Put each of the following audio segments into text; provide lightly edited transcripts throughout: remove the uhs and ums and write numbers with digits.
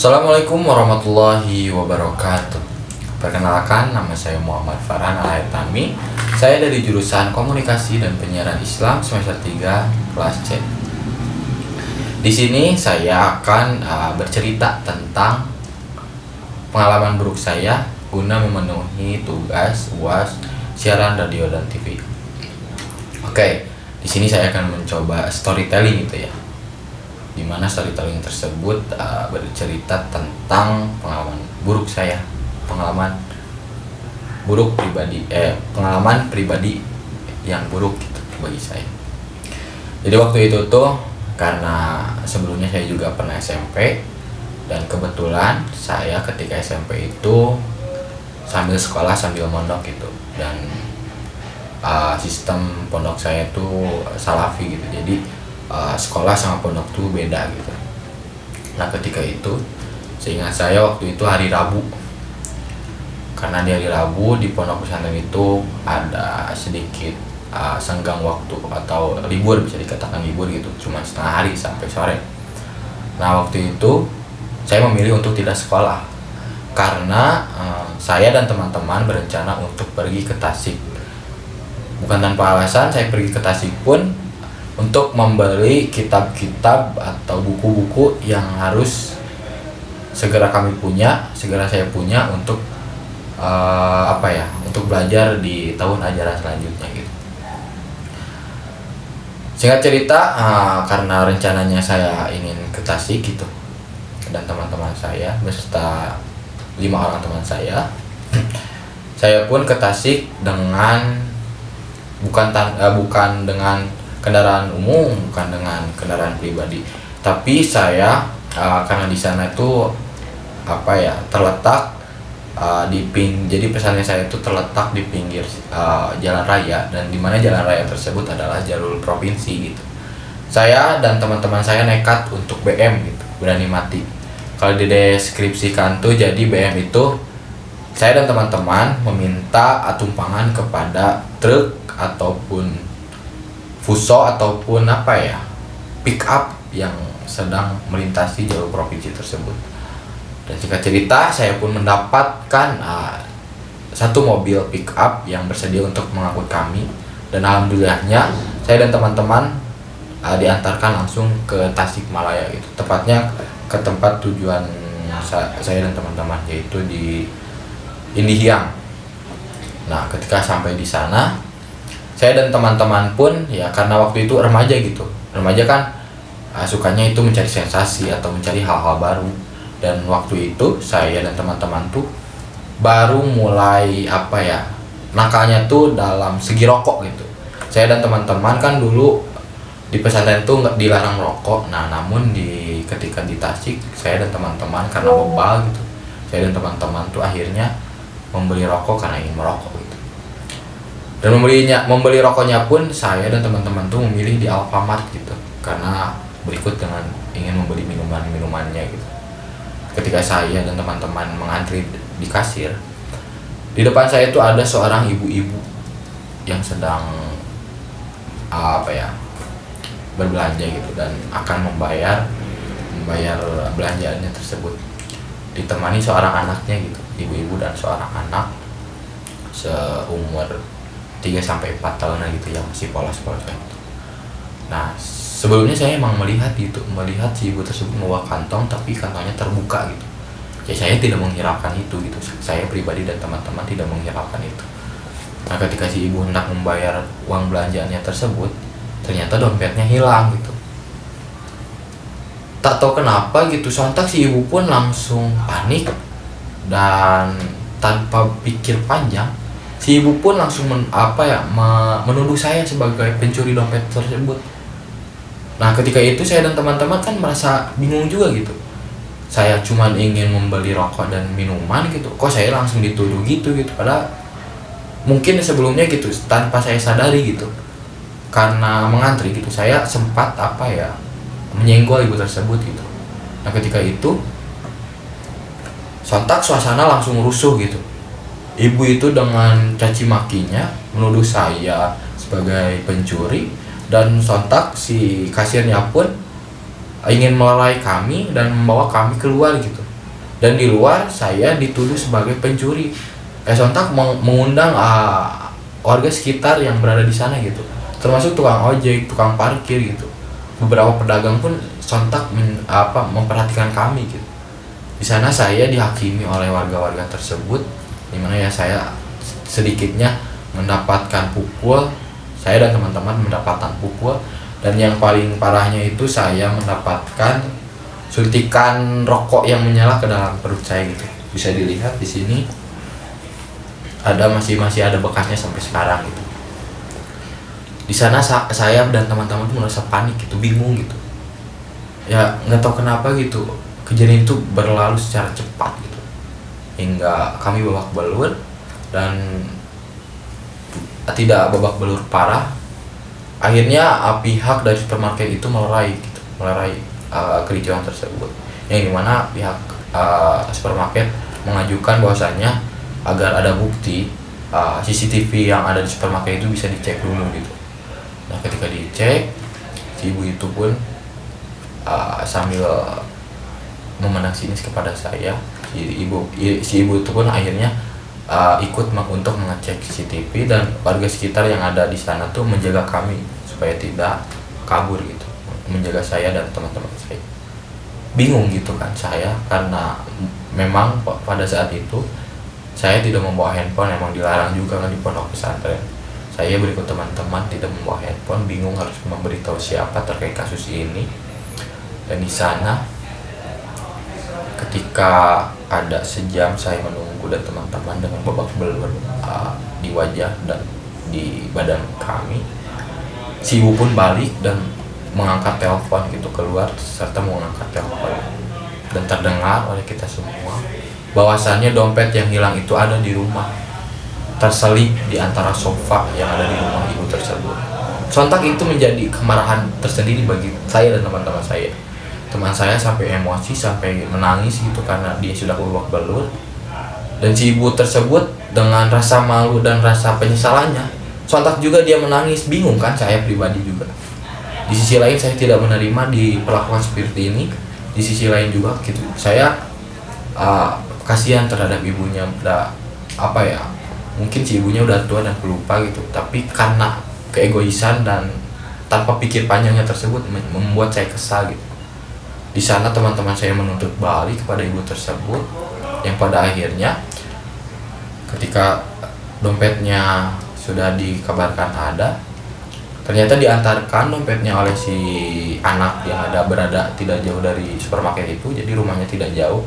Assalamualaikum warahmatullahi wabarakatuh. Perkenalkan, nama saya Muhammad Farhan Al-Haytami. Saya dari jurusan Komunikasi dan Penyiaran Islam semester 3 kelas C. Di sini saya akan bercerita tentang pengalaman buruk saya guna memenuhi tugas UAS siaran radio dan TV. Oke, di sini saya akan mencoba storytelling gitu ya. Di mana storytelling tersebut bercerita tentang pengalaman buruk saya, pengalaman pribadi yang buruk gitu bagi saya. Jadi waktu itu tuh karena sebelumnya saya juga pernah SMP, dan kebetulan saya ketika SMP itu sambil sekolah sambil mondok gitu, dan sistem pondok saya tuh salafi gitu, jadi sekolah sama pondok tuh beda gitu. Nah ketika itu seingat saya waktu itu hari Rabu, karena di hari Rabu di pondok pesantren itu ada sedikit senggang waktu atau libur, bisa dikatakan libur gitu, cuma setengah hari sampai sore. Nah waktu itu saya memilih untuk tidak sekolah karena saya dan teman-teman berencana untuk pergi ke Tasik. Bukan tanpa alasan saya pergi ke Tasik pun untuk membeli kitab-kitab atau buku-buku yang harus segera saya punya untuk untuk belajar di tahun ajaran selanjutnya gitu. Singkat cerita, karena rencananya saya ingin ke Tasik gitu, dan teman-teman saya beserta 5 orang teman saya, saya pun ke Tasik dengan bukan dengan kendaraan umum, bukan dengan kendaraan pribadi, tapi saya karena di sana itu terletak jadi pesantren saya itu terletak di pinggir jalan raya, dan di mana jalan raya tersebut adalah jalur provinsi gitu. Saya dan teman-teman saya nekat untuk BM gitu, berani mati. Kalau dideskripsikan tuh, jadi BM itu saya dan teman-teman meminta tumpangan kepada truk ataupun fuso ataupun pick up yang sedang melintasi jalur provinsi tersebut. Dan singkat cerita, saya pun mendapatkan satu mobil pick up yang bersedia untuk mengangkut kami, dan alhamdulillahnya saya dan teman-teman diantarkan langsung ke Tasikmalaya gitu, tepatnya ke tempat tujuan saya dan teman-teman, yaitu di Indihiyang. Nah ketika sampai di sana, saya dan teman-teman pun ya, karena waktu itu remaja gitu, remaja kan sukanya itu mencari sensasi atau mencari hal-hal baru. Dan waktu itu saya dan teman-teman tuh baru mulai nakalnya tuh dalam segi rokok gitu. Saya dan teman-teman kan dulu di pesantren tuh nggak dilarang rokok. Nah namun ketika di Tasik, saya dan teman-teman karena bebal gitu, saya dan teman-teman tuh akhirnya membeli rokok karena ingin merokok gitu. Dan membeli rokoknya pun saya dan teman-teman tuh memilih di Alfamart gitu, karena berikut dengan ingin membeli minumannya gitu. Ketika saya dan teman-teman mengantri di kasir, di depan saya tuh ada seorang ibu-ibu yang sedang berbelanja gitu, dan akan membayar belanjaannya tersebut, ditemani seorang anaknya gitu, ibu-ibu dan seorang anak seumur 3-4 tahunan gitu, yang masih polos-polos gitu. Nah sebelumnya saya emang melihat si ibu tersebut membawa kantong, tapi kantongnya terbuka gitu. Ya saya tidak menghiraukan itu gitu, saya pribadi dan teman-teman tidak menghiraukan itu. Nah ketika si ibu hendak membayar uang belanjaannya tersebut, ternyata dompetnya hilang gitu. Tak tahu kenapa gitu, sontak si ibu pun langsung panik, dan tanpa pikir panjang si ibu pun langsung menuduh saya sebagai pencuri dompet tersebut. Nah ketika itu saya dan teman-teman kan merasa bingung juga gitu. Saya cuma ingin membeli rokok dan minuman gitu, kok saya langsung dituduh gitu. Padahal mungkin sebelumnya gitu, tanpa saya sadari gitu, karena mengantri gitu, saya sempat menyenggol ibu tersebut gitu. Nah ketika itu sontak suasana langsung rusuh gitu. Ibu itu dengan caci makinya menuduh saya sebagai pencuri, dan sontak si kasirnya pun ingin melerai kami dan membawa kami keluar gitu. dan di luar saya dituduh sebagai pencuri. Sontak mengundang warga sekitar yang berada di sana gitu, termasuk tukang ojek, tukang parkir gitu. Beberapa pedagang pun sontak memperhatikan kami gitu. Di sana saya dihakimi oleh warga-warga tersebut, dimana ya saya sedikitnya mendapatkan pukul, saya dan teman-teman mendapatkan pukul, dan yang paling parahnya itu saya mendapatkan suntikan rokok yang menyala ke dalam perut saya gitu. Bisa dilihat di sini ada masih ada bekasnya sampai sekarang gitu. Di sana saya dan teman-teman tuh merasa panik gitu, bingung gitu. Ya nggak tahu kenapa gitu, kejadian itu berlalu secara cepat gitu, hingga kami babak belur, dan tidak babak belur parah. Akhirnya pihak dari supermarket itu melerai kericuan tersebut, yang dimana pihak supermarket mengajukan bahwasanya agar ada bukti CCTV yang ada di supermarket itu bisa dicek dulu gitu. Nah ketika dicek, si ibu itu pun sambil memandang sinis kepada saya, si ibu itu pun akhirnya ikut untuk mengecek CCTV, dan warga sekitar yang ada di sana tuh menjaga kami supaya tidak kabur gitu, menjaga saya dan teman-teman saya. Bingung gitu kan saya, karena memang pada saat itu saya tidak membawa handphone, emang dilarang juga kan di pondok pesantren. Saya berikut teman-teman tidak membawa handphone, bingung harus memberitahu siapa terkait kasus ini. Dan di sana ketika ada sejam saya menunggu dan teman-teman dengan babak belur di wajah dan di badan kami, si ibu pun balik dan mengangkat telepon gitu, keluar serta mengangkat telepon, dan terdengar oleh kita semua bahwasannya dompet yang hilang itu ada di rumah, terselip di antara sofa yang ada di rumah ibu tersebut. Sontak itu menjadi kemarahan tersendiri bagi saya dan teman-teman saya. Teman saya sampai emosi, sampai menangis gitu karena dia sudah babak belur. Dan si ibu tersebut dengan rasa malu dan rasa penyesalannya, sontak juga dia menangis. Bingung kan saya pribadi juga. Di sisi lain saya tidak menerima diperlakukan seperti ini. Di sisi lain juga gitu, saya kasihan terhadap ibunya. Mungkin si ibunya udah tua dan pelupa gitu, tapi karena keegoisan dan tanpa pikir panjangnya tersebut membuat saya kesal gitu. Di sana teman-teman saya menuntut balik kepada ibu tersebut, yang pada akhirnya ketika dompetnya sudah dikabarkan ada, ternyata diantarkan dompetnya oleh si anak yang berada tidak jauh dari supermarket itu. Jadi rumahnya tidak jauh,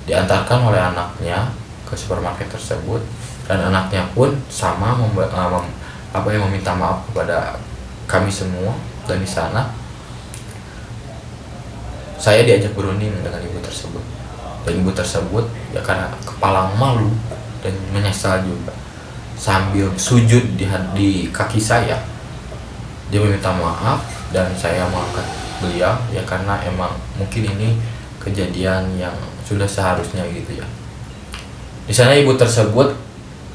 diantarkan oleh anaknya ke supermarket tersebut, dan anaknya pun sama meminta maaf kepada kami semua. Dan di sana saya diajak berunding dengan ibu tersebut, dan ibu tersebut ya karena kepala malu dan menyesal juga, sambil sujud di kaki saya, dia meminta maaf, dan saya mengangkat beliau ya karena emang mungkin ini kejadian yang sudah seharusnya gitu ya. Di sana ibu tersebut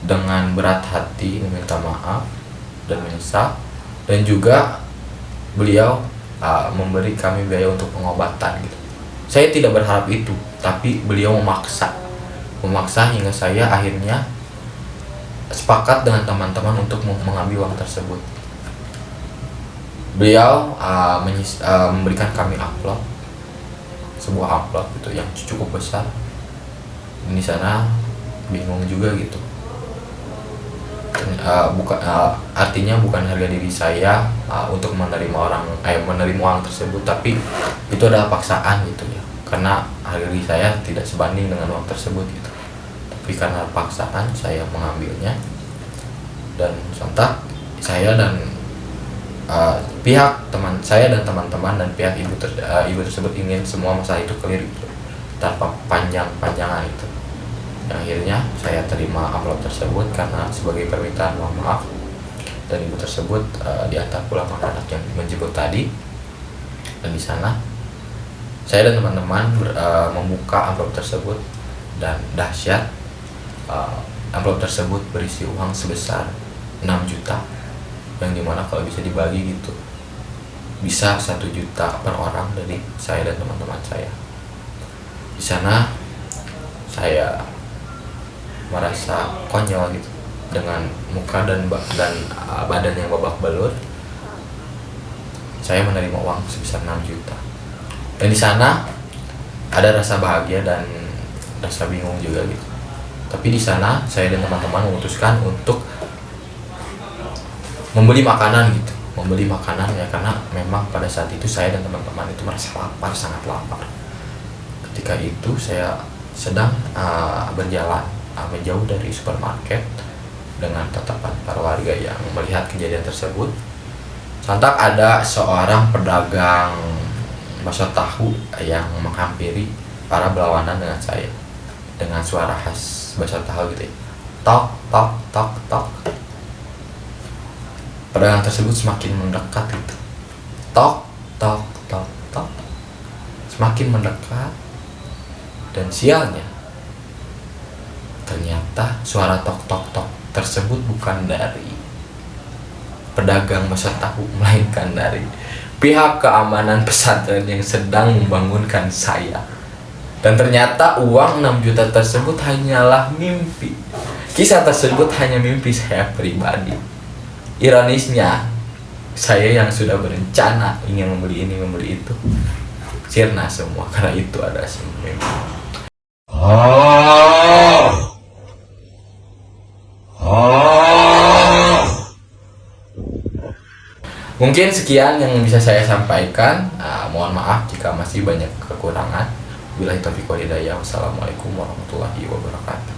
dengan berat hati meminta maaf dan menyesal, dan juga beliau memberi kami biaya untuk pengobatan gitu. Saya tidak berharap itu, tapi beliau memaksa hingga saya akhirnya sepakat dengan teman-teman untuk mengambil uang tersebut. Beliau memberikan kami sebuah amplop gitu yang cukup besar. Di sana bingung juga gitu. Artinya bukan harga diri saya untuk menerima uang tersebut, tapi itu adalah paksaan gitu ya, karena harga diri saya tidak sebanding dengan uang tersebut gitu, tapi karena paksaan saya mengambilnya. Dan sontak saya dan pihak teman saya dan teman-teman dan pihak ibu tersebut ingin semua masalah itu clear gitu, tanpa panjang-panjangan itu. Akhirnya saya terima amplop tersebut karena sebagai permintaan mohon maaf, dan ibu tersebut diantar pulang anak yang menjemput tadi. Dan di sana saya dan teman-teman membuka amplop tersebut, dan dahsyat, amplop tersebut berisi uang sebesar 6 juta, yang dimana kalau bisa dibagi gitu bisa 1 juta per orang dari saya dan teman-teman saya. Di sana saya merasa konyol gitu dengan muka dan badan yang babak belur. Saya menerima uang sebesar 6 juta. Dan di sana ada rasa bahagia dan rasa bingung juga gitu. Tapi di sana saya dan teman-teman memutuskan untuk membeli makanan gitu, membeli makanan ya, karena memang pada saat itu saya dan teman-teman itu merasa lapar, sangat lapar. Ketika itu saya sedang berjalan menjauh dari supermarket dengan tatapan para warga yang melihat kejadian tersebut. Sontak ada seorang pedagang bakso tahu yang menghampiri para berlawanan dengan saya dengan suara khas bakso tahu gitu ya. Tok tok tok tok. Pedagang tersebut semakin mendekat gitu. Tok tok tok tok. Semakin mendekat, dan sialnya ternyata suara tok tok tok tersebut bukan dari pedagang bakso tahu, melainkan dari pihak keamanan pesantren yang sedang membangunkan saya. Dan ternyata uang 6 juta tersebut hanyalah mimpi. Kisah tersebut hanya mimpi saya pribadi. Ironisnya, saya yang sudah berencana ingin membeli ini, membeli itu, sirna semua karena itu ada semua mimpi. Mungkin sekian yang bisa saya sampaikan. Mohon maaf jika masih banyak kekurangan. Wabillahi taufiq wal hidayah. Wassalamualaikum warahmatullahi wabarakatuh.